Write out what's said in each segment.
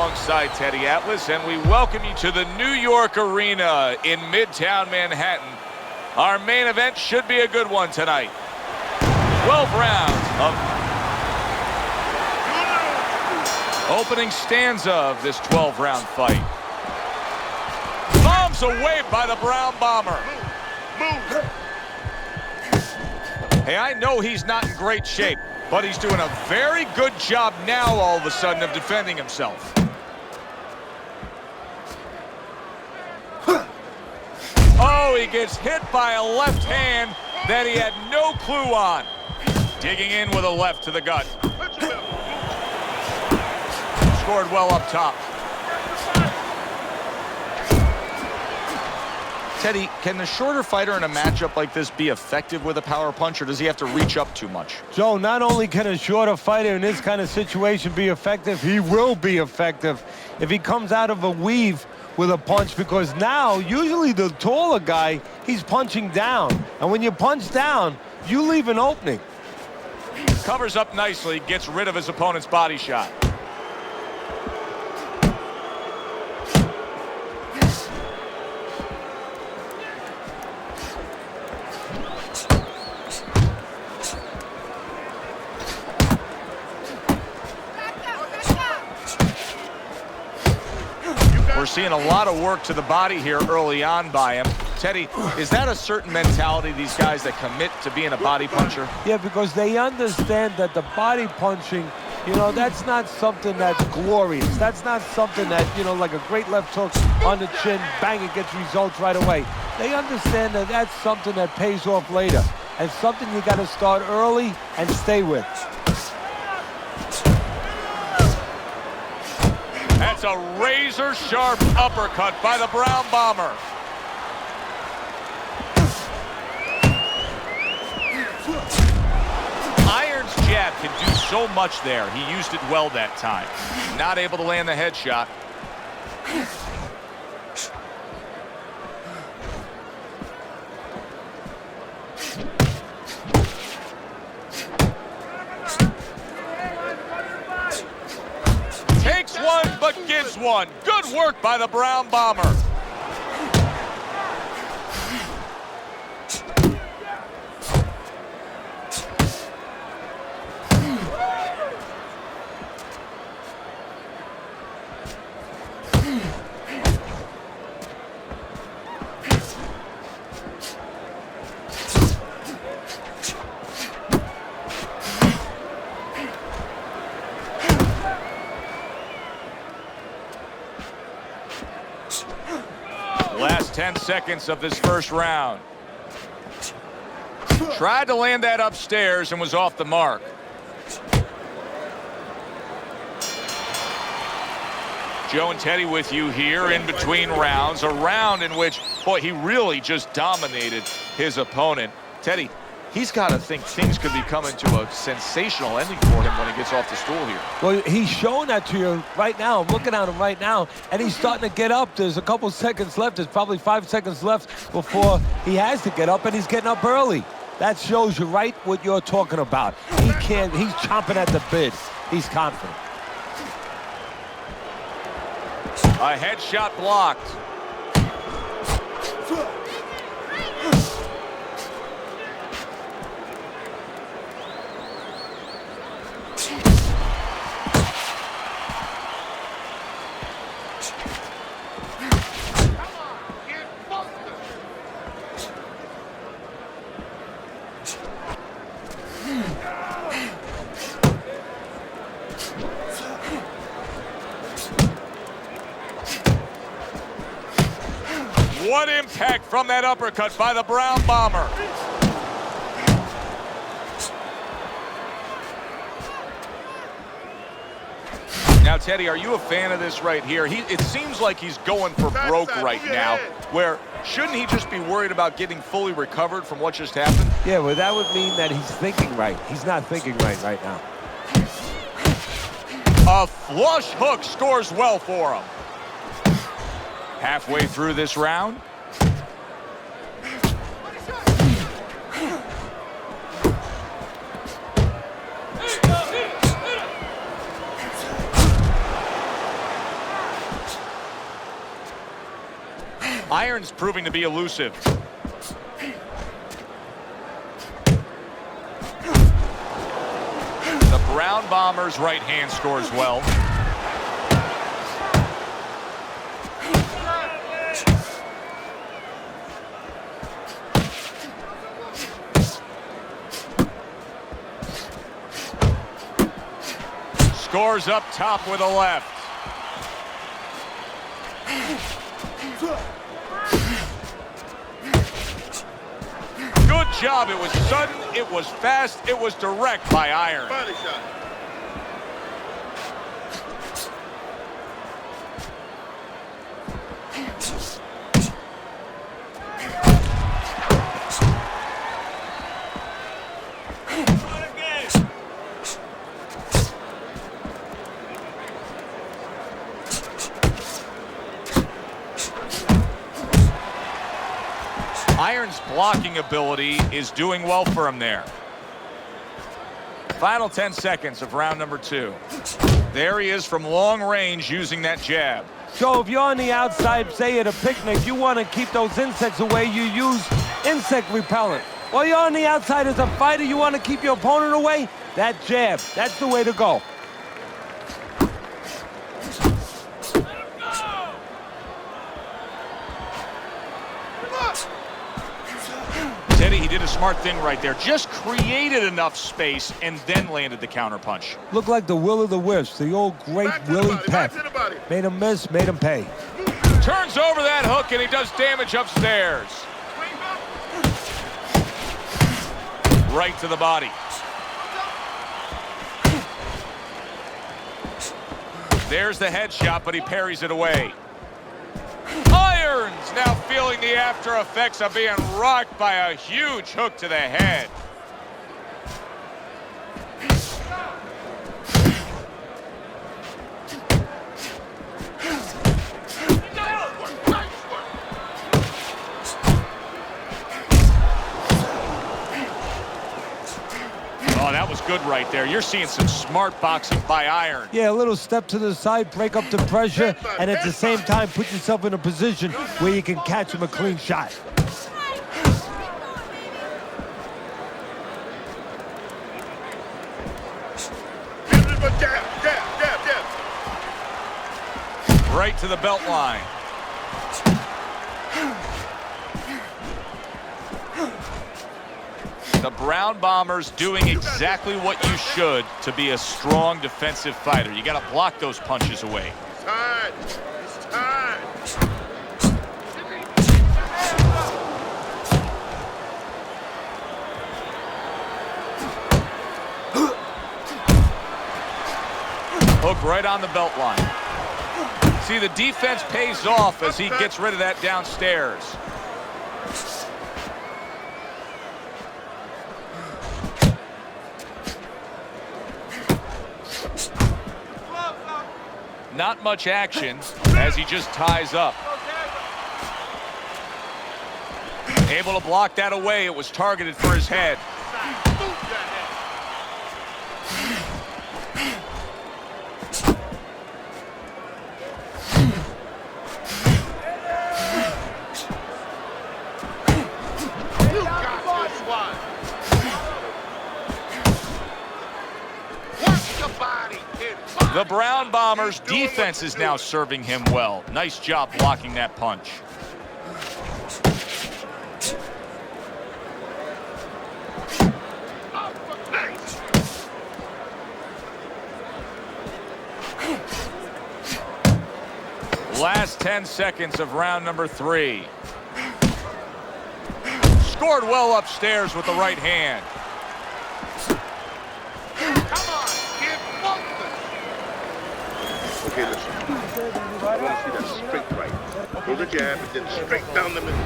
alongside Teddy Atlas, and we welcome you to the New York Arena in Midtown Manhattan. Our main event should be a good one tonight. 12 rounds of opening stanza of this 12-round fight. Bombs away by the Brown Bomber. Hey, I know he's not in great shape, but he's doing a very good job now all of a sudden of defending himself. Oh, he gets hit by a left hand that he had no clue on. Digging in with a left to the gut. Scored well up top. Teddy, can the shorter fighter in a matchup like this be effective with a power punch, or does he have to reach up too much? Joe, not only can a shorter fighter in this kind of situation be effective, he will be effective if he comes out of a weave with a punch, because now, usually the taller guy, he's punching down. And when you punch down, you leave an opening. Covers up nicely, gets rid of his opponent's body shot. We're seeing a lot of work to the body here early on by him. Teddy, is that a certain mentality, these guys that commit to being a body puncher? Yeah, because they understand that the body punching, you know, that's not something that's glorious. That's not something that, you know, like a great left hook on the chin, bang, it gets results right away. They understand that that's something that pays off later, and something you got to start early and stay with. That's a razor-sharp uppercut by the Brown Bomber. Iron's jab can do so much there. He used it well that time. Not able to land the headshot. Takes one, but gives one. Good work by the Brown Bomber. Last 10 seconds of this first round. Tried to land that upstairs and was off the mark. Joe and Teddy with you here in between rounds. A round in which, boy, he really just dominated his opponent. Teddy, he's got to think things could be coming to a sensational ending for him when he gets off the stool here. Well, he's showing that to you right now. I'm looking at him right now, and he's starting to get up. There's a couple seconds left. There's probably 5 seconds left before he has to get up, and he's getting up early. That shows you right what you're talking about. He's chomping at the bit. He's confident. A headshot blocked. What impact from that uppercut by the Brown Bomber. Now, Teddy, are you a fan of this right here? It seems like he's going for broke right now, where shouldn't he just be worried about getting fully recovered from what just happened? Yeah, well, that would mean that he's thinking right. He's not thinking right now. A flush hook scores well for him. Halfway through this round. Iron's proving to be elusive. The Brown Bombers' right hand scores well. Scores up top with a left. Good job. It was sudden, it was fast, it was direct by Iron. Body shot. Iron's blocking ability is doing well for him there. Final 10 seconds of round number 2. There he is from long range using that jab. So if you're on the outside, say at a picnic, you want to keep those insects away, you use insect repellent. While you're on the outside as a fighter, you want to keep your opponent away, that jab, that's the way to go. Teddy, he did a smart thing right there. Just created enough space and then landed the counter punch. Looked like the will of the wisps, the old great Willie Pep. Made him miss, made him pay. Turns over that hook and he does damage upstairs. Right to the body. There's the headshot, but he parries it away. Irons now feeling the after effects of being rocked by a huge hook to the head. Oh, that was good right there. You're seeing some smart boxing by Iron. Yeah, a little step to the side, break up the pressure, and at the same time put yourself in a position where you can catch him a clean shot. Right to the belt line. The Brown Bombers doing exactly what you should to be a strong defensive fighter. You got to block those punches away. It's time. It's time. Hook right on the belt line. See, the defense pays off as he gets rid of that downstairs. Not much action as he just ties up. Able to block that away. It was targeted for his head. The Brown Bombers' defense is now serving him well. Nice job blocking that punch. Last 10 seconds of round number 3. Scored well upstairs with the right hand. Okay, listen. I want to see that straight right. Go to jab and then straight down the middle.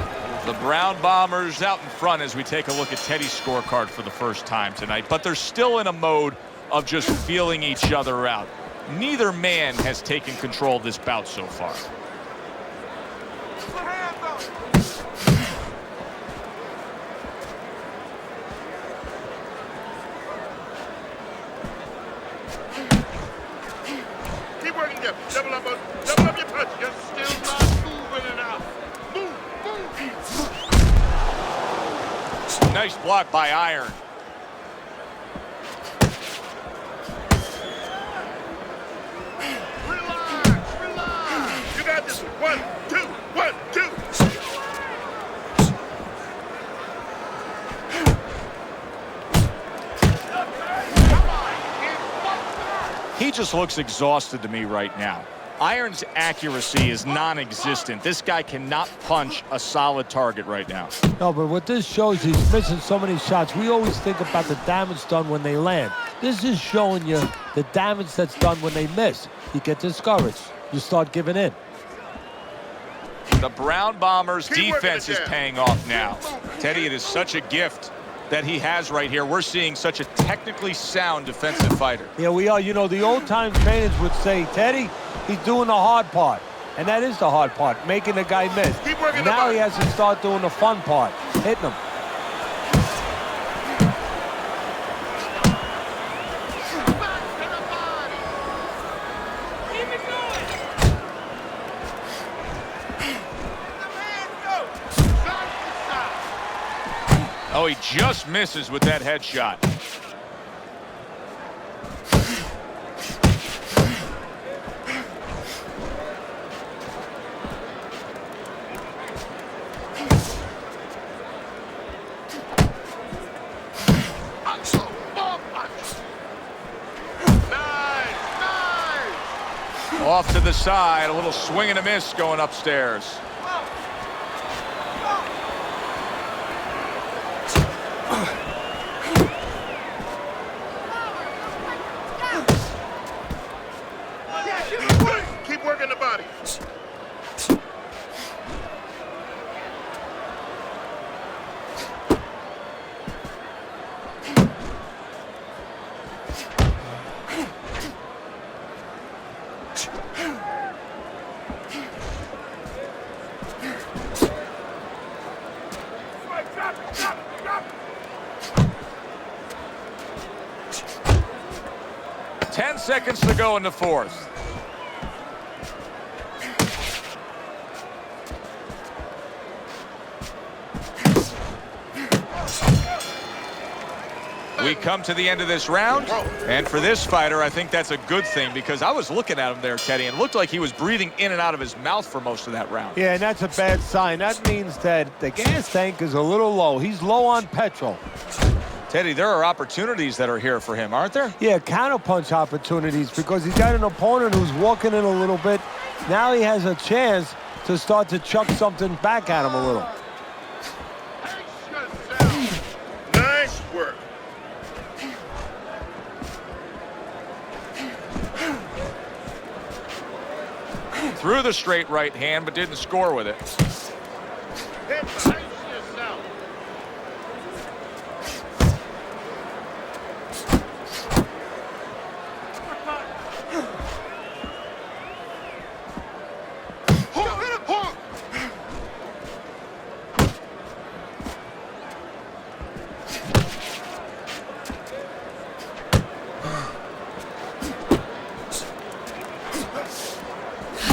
The Brown Bombers out in front as we take a look at Teddy's scorecard for the first time tonight. But they're still in a mode of just feeling each other out. Neither man has taken control of this bout so far. Keep working, Jeff. Double up your punch. You're still not moving enough. Move. Nice block by Iron. Relax. You got this. 1, 2, 1, 2. He just looks exhausted to me right now. Iron's accuracy is non-existent. This guy cannot punch a solid target right now. No, but what this shows, he's missing so many shots. We always think about the damage done when they land. This is showing you the damage that's done when they miss. You get discouraged. You start giving in. The Brown Bombers' defense is paying off now. Teddy, it is such a gift that he has right here. We're seeing such a technically sound defensive fighter. Yeah, we are. You know, the old-time trainers would say, Teddy, he's doing the hard part. And that is the hard part, making the guy miss. Now he has to start doing the fun part, hitting him. Oh, he just misses with that headshot. Off to the side, a little swing and a miss going upstairs. Keep working the body. Ten seconds to go in the fourth. We come to the end of this round, and for this fighter, I think that's a good thing because I was looking at him there, Teddy, and it looked like he was breathing in and out of his mouth for most of that round. Yeah, and that's a bad sign. That means that the gas tank is a little low. He's low on petrol. Teddy, there are opportunities that are here for him, aren't there? Yeah, counterpunch opportunities because he's got an opponent who's walking in a little bit. Now he has a chance to start to chuck something back at him a little. Nice work. Threw the straight right hand, but didn't score with it.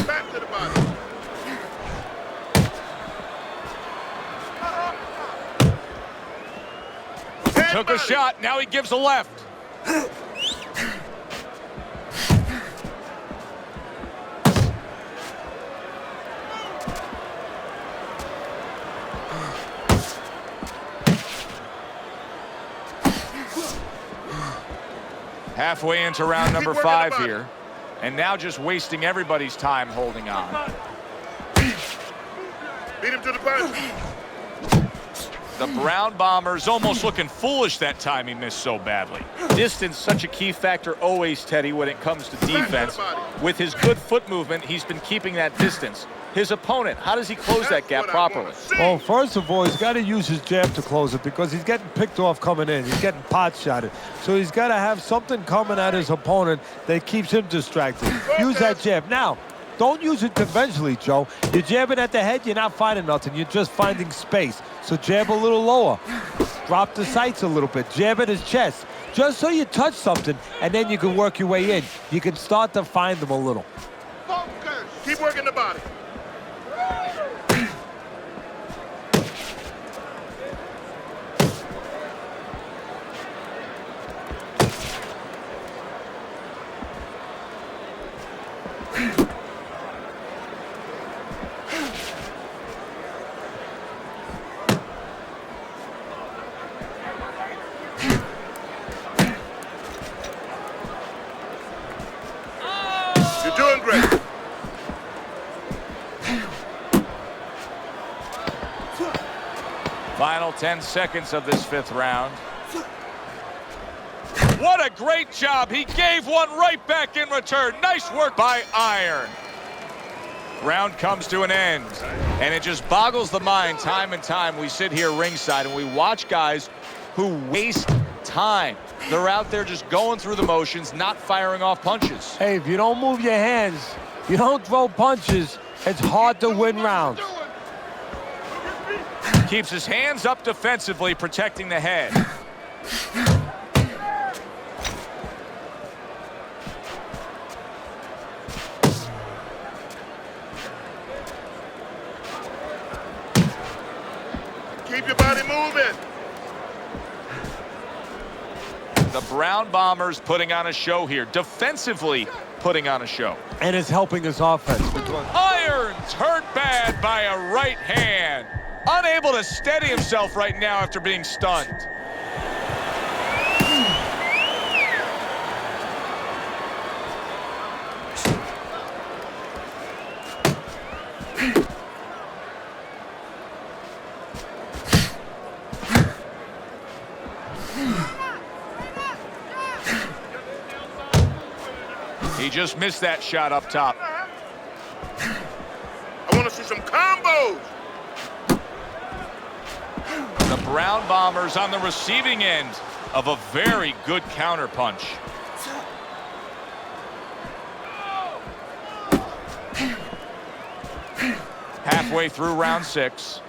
Back to the body. Took a shot, now he gives a left. Halfway into round number 5 here. And now just wasting everybody's time holding on. Beat him to the punch. The Brown Bombers almost looking foolish that time he missed so badly. Distance, such a key factor always, Teddy, when it comes to defense. With his good foot movement, he's been keeping that distance. His opponent, how does he close that gap properly? Well, first of all, he's got to use his jab to close it because he's getting picked off coming in. He's getting pot shotted. So he's got to have something coming at his opponent that keeps him distracted. Use that jab. Now, don't use it conventionally, Joe. You're jabbing at the head, you're not finding nothing. You're just finding space. So jab a little lower. Drop the sights a little bit. Jab at his chest. Just so you touch something, and then you can work your way in. You can start to find them a little. Focus. Keep working the body. You're doing great. Final 10 seconds of this 5th round. What a great job. He gave one right back in return. Nice work by Iron. Round comes to an end, and it just boggles the mind time and time. We sit here ringside and we watch guys who waste time. They're out there just going through the motions, not firing off punches. Hey, if you don't move your hands, you don't throw punches, it's hard to win rounds. Keeps his hands up defensively, protecting the head. Keep your body moving. The Brown Bombers putting on a show here, defensively putting on a show. And it's helping his offense. Irons hurt bad by a right hand. Unable to steady himself right now after being stunned. He just missed that shot up top. I want to see some combos. The Brown Bombers on the receiving end of a very good counter punch. Halfway through round 6.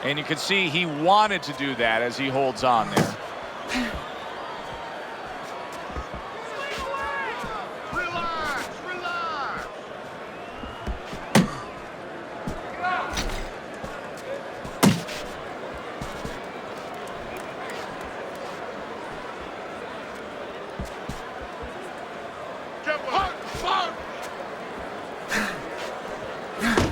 And you can see he wanted to do that as he holds on there. Relax, relax. Jump on.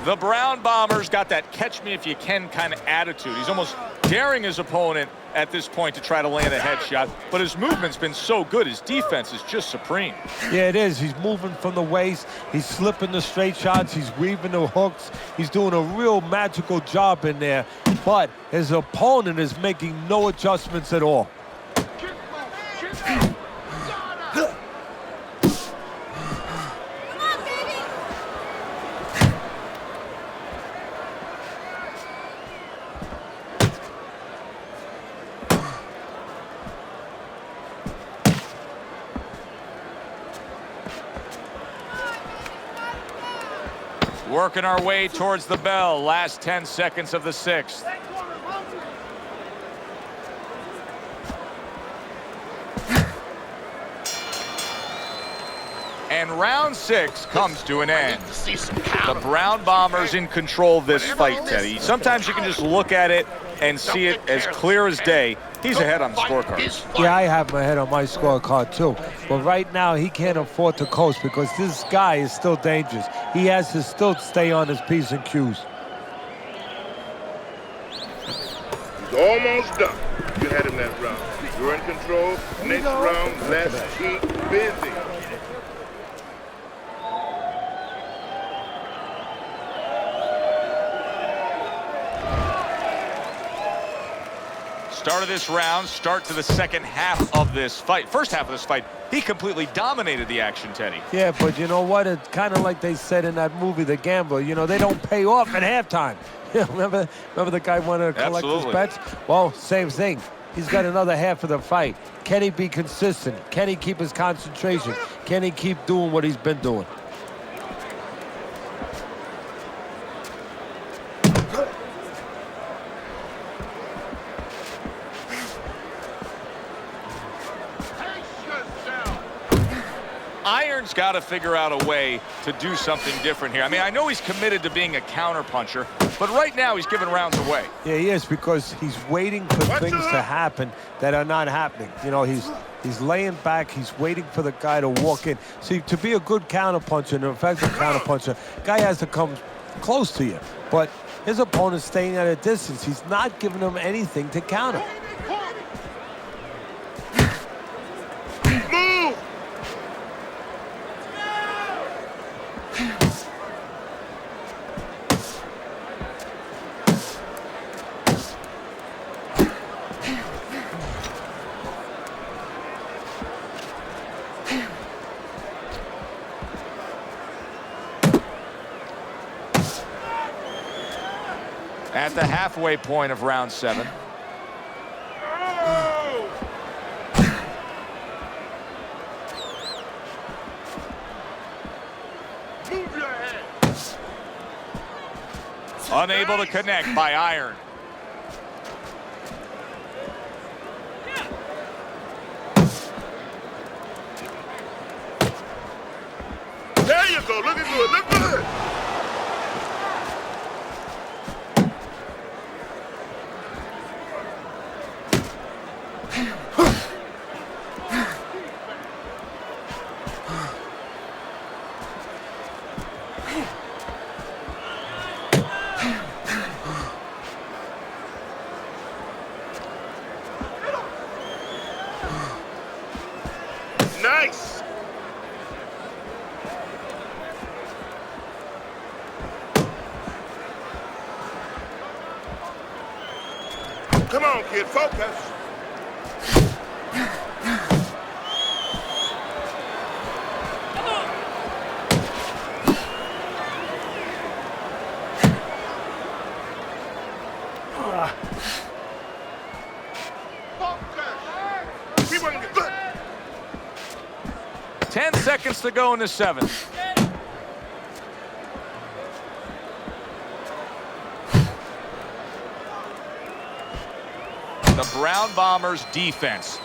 The Brown Bombers got that catch-me-if-you-can kind of attitude. He's almost daring his opponent at this point to try to land a headshot, but his movement's been so good. His defense is just supreme. Yeah, it is. He's moving from the waist. He's slipping the straight shots. He's weaving the hooks. He's doing a real magical job in there, but his opponent is making no adjustments at all. Working our way towards the bell. Last 10 seconds of the 6th. And round 6 comes to an end. The Brown Bombers in control of this fight, Teddy. Sometimes you can just look at it and see it as clear as day. He's ahead on the scorecard. Yeah, I have my head on my scorecard too. But right now, he can't afford to coast because this guy is still dangerous. He has to still stay on his P's and Q's. He's almost done. You had him that round. You're in control. Next round, let's keep busy. Start of this round, start to the second half of this fight. First half of this fight, he completely dominated the action, Teddy. Yeah, but you know what? It's kind of like they said in that movie, The Gambler. You know, they don't pay off at halftime. remember the guy wanted to collect his bets? Well, same thing. He's got another half of the fight. Can he be consistent? Can he keep his concentration? Can he keep doing what he's been doing? Got to figure out a way to do something different here. I mean, I know he's committed to being a counter puncher, but right now he's giving rounds away. Yeah, he is, because he's waiting for things to happen that are not happening. You know, he's laying back. He's waiting for the guy to walk in. See, to be a good counterpuncher, an effective counterpuncher, guy has to come close to you. But his opponent's staying at a distance. He's not giving him anything to counter. Move! At the halfway point of round 7. Move your head. Unable to connect by Iron. There you go. Looking good. Look good. Nice. Come on, kid, focus. Focus. Keep on good. 10 seconds to go in the 7th. The Brown Bombers' defense.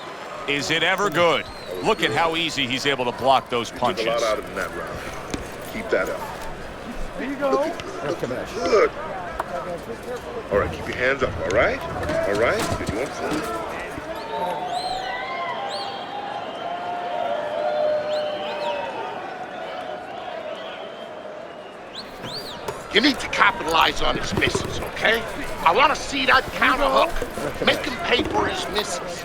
Is it ever good? Look at how easy he's able to block those punches. Took a lot out of him that round. Keep that up. There you go. Looking good. All right, keep your hands up, all right? All right? You're doing fine. You need to capitalize on his misses, okay? I want to see that counter hook. Make him pay for his misses.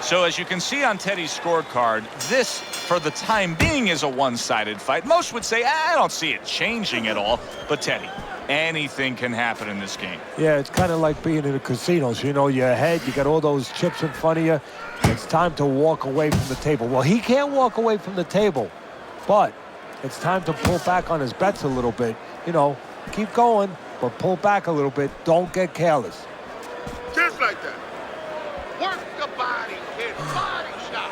So as you can see on Teddy's scorecard, this, for the time being, is a one-sided fight. Most would say, I don't see it changing at all. But Teddy, anything can happen in this game. Yeah, it's kind of like being in the casinos. You know, you're ahead, you got all those chips in front of you. It's time to walk away from the table. Well, he can't walk away from the table, but it's time to pull back on his bets a little bit. You know, keep going, but pull back a little bit. Don't get careless. Just like that. Work the body, kid. Body shot.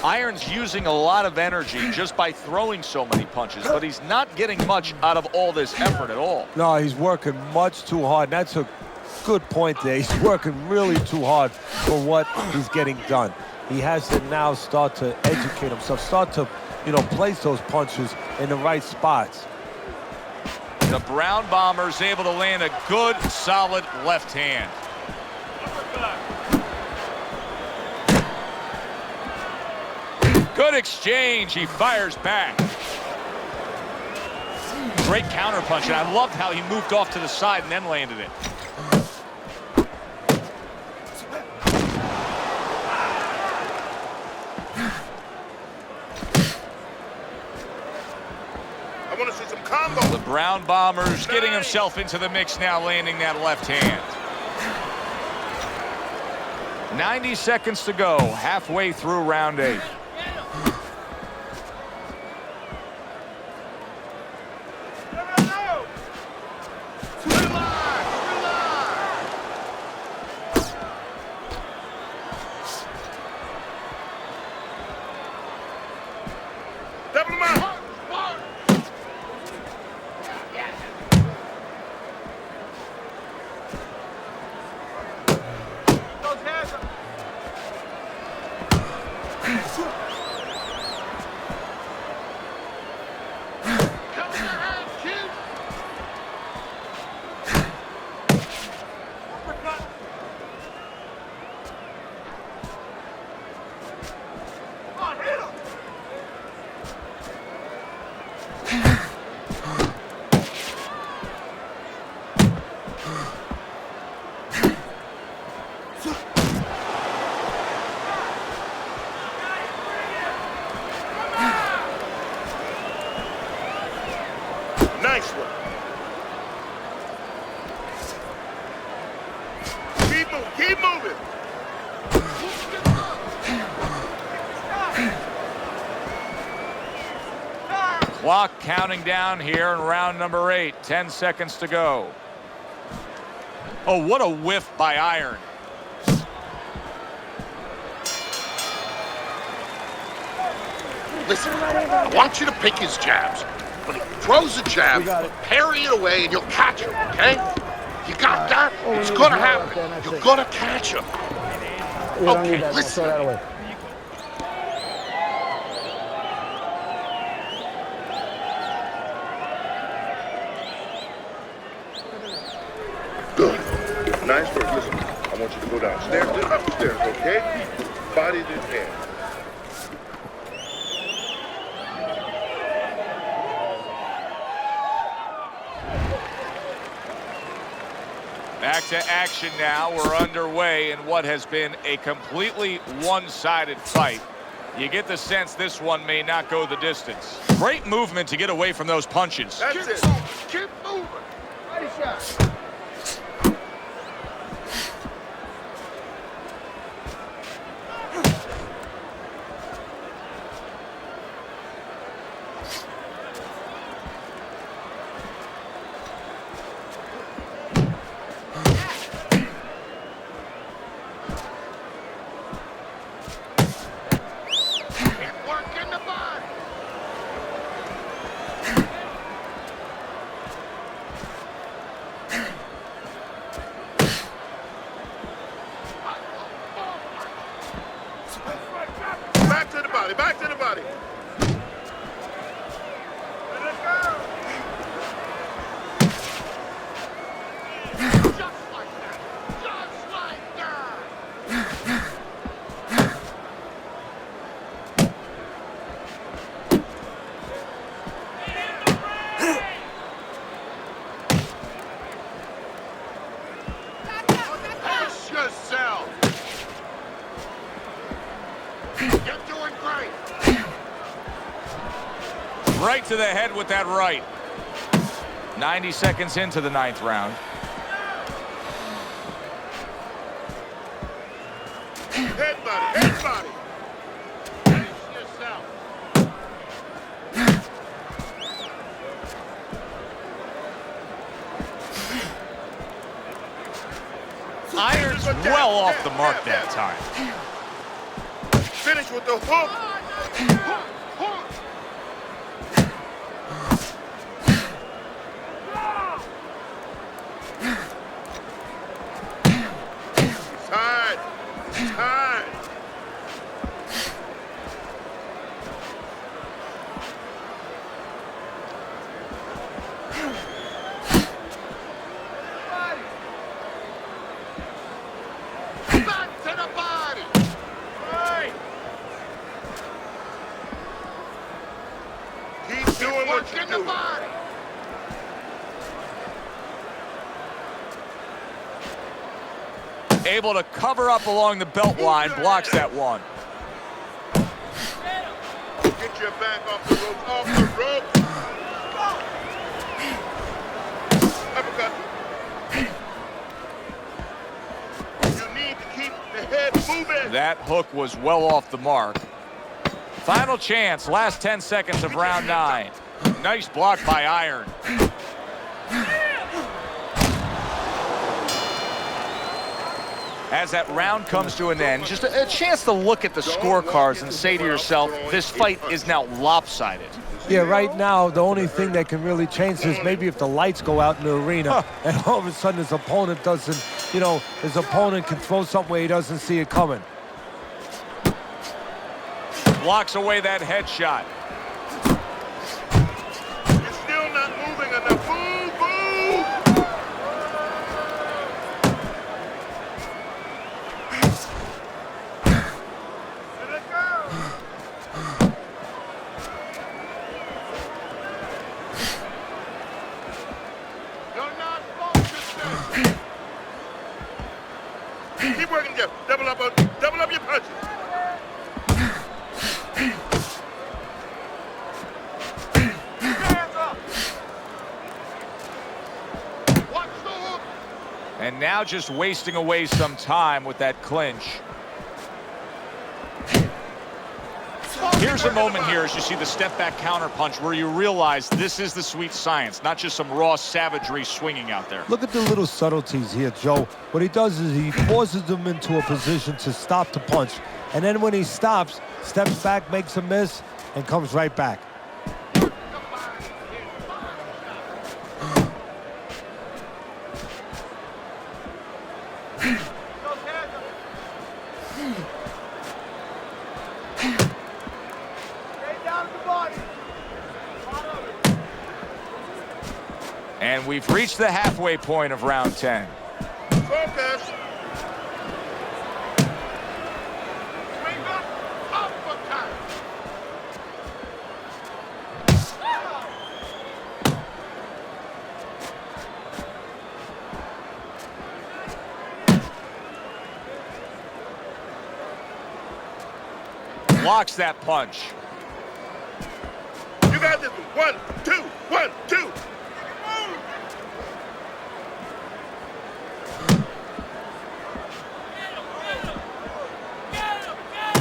Iron's using a lot of energy just by throwing so many punches, but he's not getting much out of all this effort at all. No, he's working much too hard. That's a good point there. He's working really too hard for what he's getting done. He has to now start to educate himself, start to, you know, place those punches in the right spots. The Brown Bombers able to land a good, solid left hand. Good exchange. He fires back. Great counter punch, and I loved how he moved off to the side and then landed it. I want to see some combo. The Brown Bombers getting himself into the mix now, landing that left hand. 90 seconds to go, halfway through round 8. Double him out. Nice one. Keep moving, keep moving. Clock counting down here in round number 8. 10 seconds to go. Oh, what a whiff by Iron. Listen, I want you to pick his jabs. When he throws a jab, parry it away and you'll catch him, okay? You got that? It's gonna happen. You're gonna catch him. Okay, listen. Good. Nice work. Listen, I want you to go downstairs and upstairs, okay? Body to head. Back to action now. We're underway in what has been a completely one-sided fight. You get the sense this one may not go the distance. Great movement to get away from those punches. That's it. Keep moving. Body shot. Back to the body. Let it go. Just like that. Just like that. Pace yourself. You're doing great. Right to the head with that right. 90 seconds into the 9th round. Head body, head body. Pace yourself. Iron's well off the mark that time. Finish with the hook. Tied. Tied. Back to the body. Right. Keep doing what Work you're in the doing. body. Able to cover up along the belt line, blocks that one. Get your back off the ropes, off the ropes. Uppercut. You need to keep the head moving. That hook was well off the mark. Final chance, last 10 seconds of round 9. Nice block by Iron. As that round comes to an end, just a chance to look at the scorecards and say to yourself, this fight is now lopsided. Yeah, right now, the only thing that can really change is maybe if the lights go out in the arena and all of a sudden his opponent doesn't, you know, his opponent can throw something where he doesn't see it coming. Blocks away that headshot. You're still not moving enough. Move, move. Let it go. You're not focusing. Keep working, Jeff. Double up your punches. And now just wasting away some time with that clinch. Here's a moment here as you see the step-back counter punch where you realize this is the sweet science, not just some raw savagery swinging out there. Look at the little subtleties here, Joe. What he does is he forces them into a position to stop the punch. And then when he stops, steps back, makes a miss, and comes right back. And we've reached the halfway point of round 10. Focus. Blocks that punch. You got this one. 1, 2, 1, 2.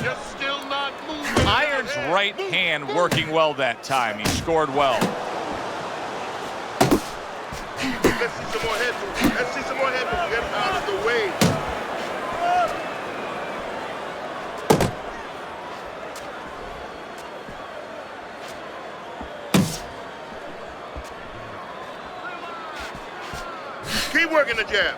You're still not moving. Iron's right hand working well that time. He scored well. Let's see some more head. Let's see some more head. Get out of the way. Keep working the jab.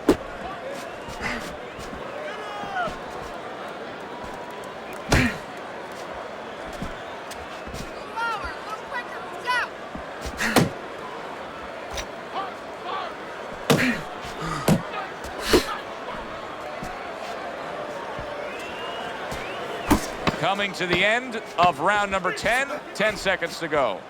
Coming to the end of round number 10, 10 seconds to go.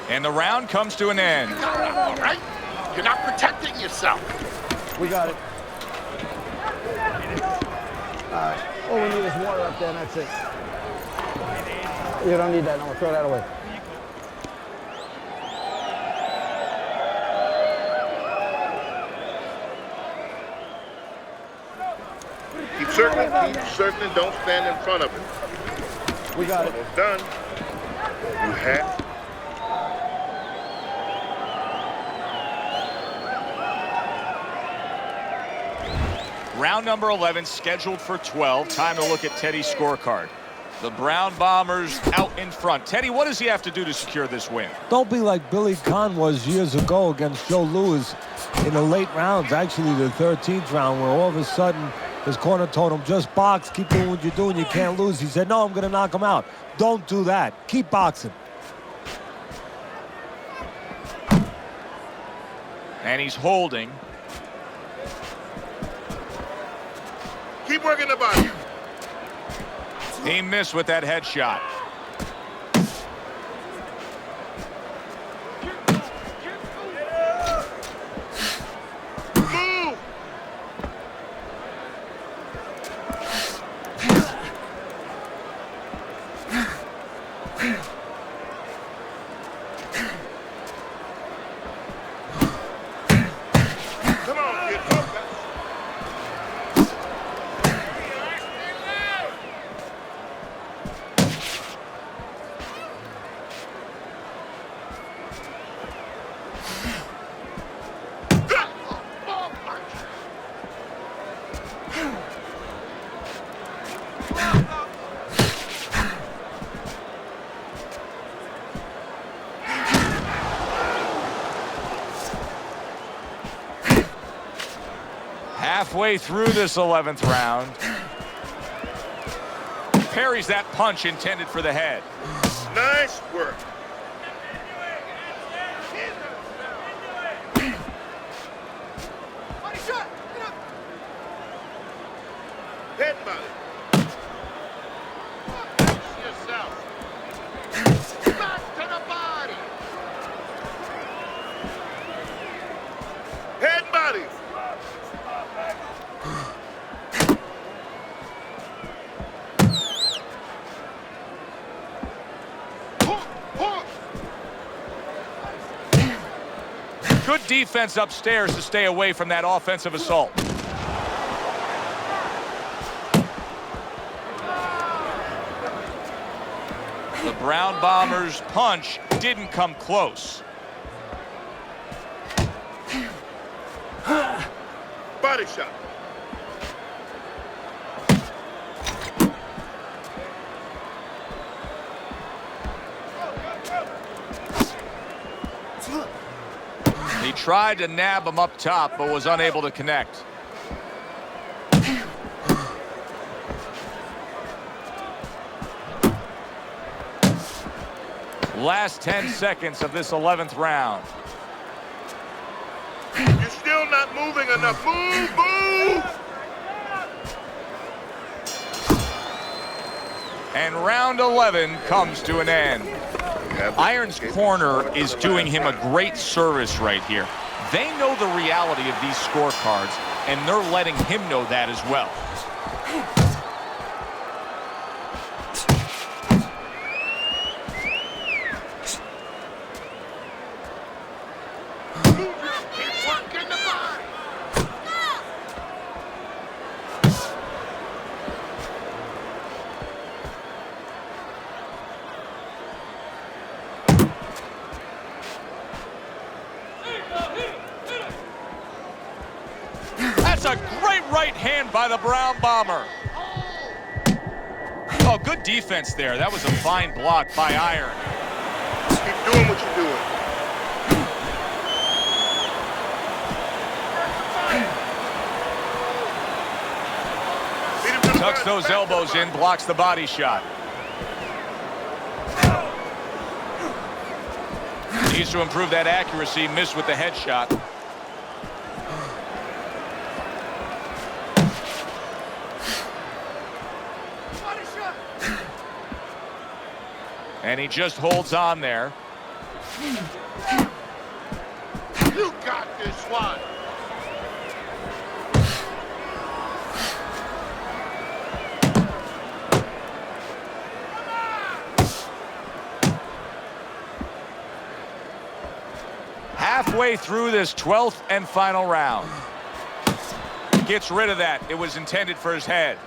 And the round comes to an end. You got it, all right? You're not protecting yourself. We got it. All right. All we need is water up there, and that's it. You don't need that. No, throw that away. Keep circling, don't stand in front of it. We got it. Almost done. You have. Round number 11 scheduled for 12. Time to look at Teddy's scorecard. The Brown Bombers out in front. Teddy, what does he have to do to secure this win? Don't be like Billy Conn was years ago against Joe Louis in the late rounds, actually the 13th round, where all of a sudden his corner told him, just box, keep doing what you're doing, you can't lose. He said, no, I'm going to knock him out. Don't do that. Keep boxing. And he's holding. Keep working the body. He missed with that headshot. Move. Come on, kid. Focus. Halfway through this 11th round. Parries that punch intended for the head. Nice work. Head body. Yourself. Back to the body. Head body. Good defense upstairs to stay away from that offensive assault. The Brown Bombers' punch didn't come close. Body shot. He tried to nab him up top, but was unable to connect. Last 10 seconds of this 11th round. You're still not moving enough. Move, move! And round 11 comes to an end. Iron's corner is doing him a great service right here. They know the reality of these scorecards, and they're letting him know that as well. That's a great right hand by the Brown Bomber. Oh, good defense there. That was a fine block by Iron. Keep doing what you're doing. Tucks those elbows in, blocks the body shot. Needs to improve that accuracy, missed with the headshot. And he just holds on there. You got this one. Halfway through this 12th and final round. Gets rid of that. It was intended for his head.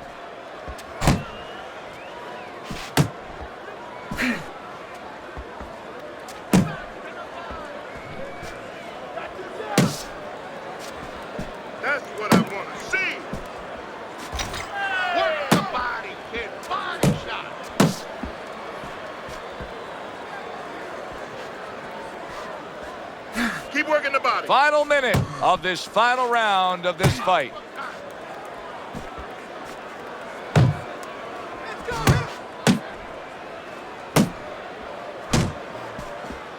That's what I want to see. Work the body, kid. Body shot. Keep working the body. Final minute of this final round of this fight.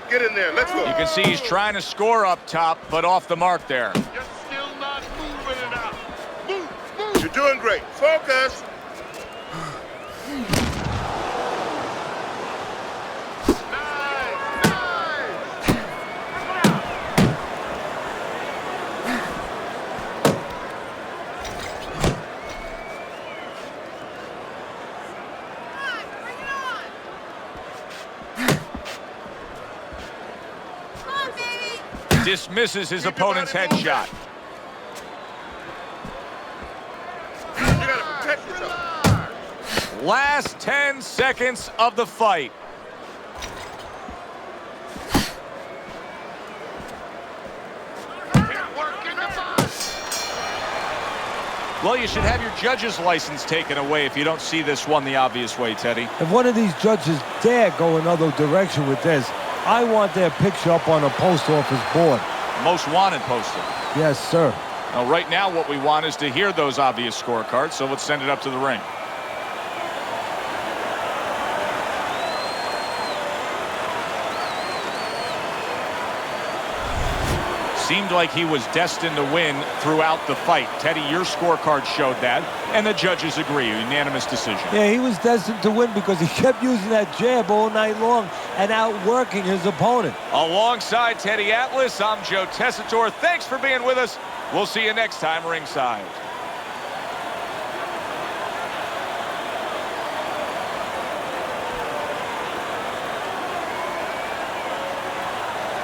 Get in there. Let's go. You can see he's trying to score up top, but off the mark there. You're still not moving enough. Move, move. You're doing great. Focus. Nice, nice. Dismisses his opponent's headshot. You gotta protect yourself. Last 10 seconds of the fight. Working the body. Well, you should have your judge's license taken away if you don't see this one the obvious way, Teddy. If one of these judges dare go another direction with this, I want their picture up on a post office board. Most wanted poster. Yes, sir. Now, right now, what we want is to hear those obvious scorecards, so let's send it up to the ring. Seemed like he was destined to win throughout the fight. Teddy, your scorecard showed that, and the judges agree. Unanimous decision. Yeah, he was destined to win because he kept using that jab all night long and outworking his opponent. Alongside Teddy Atlas, I'm Joe Tessitore. Thanks for being with us. We'll see you next time ringside.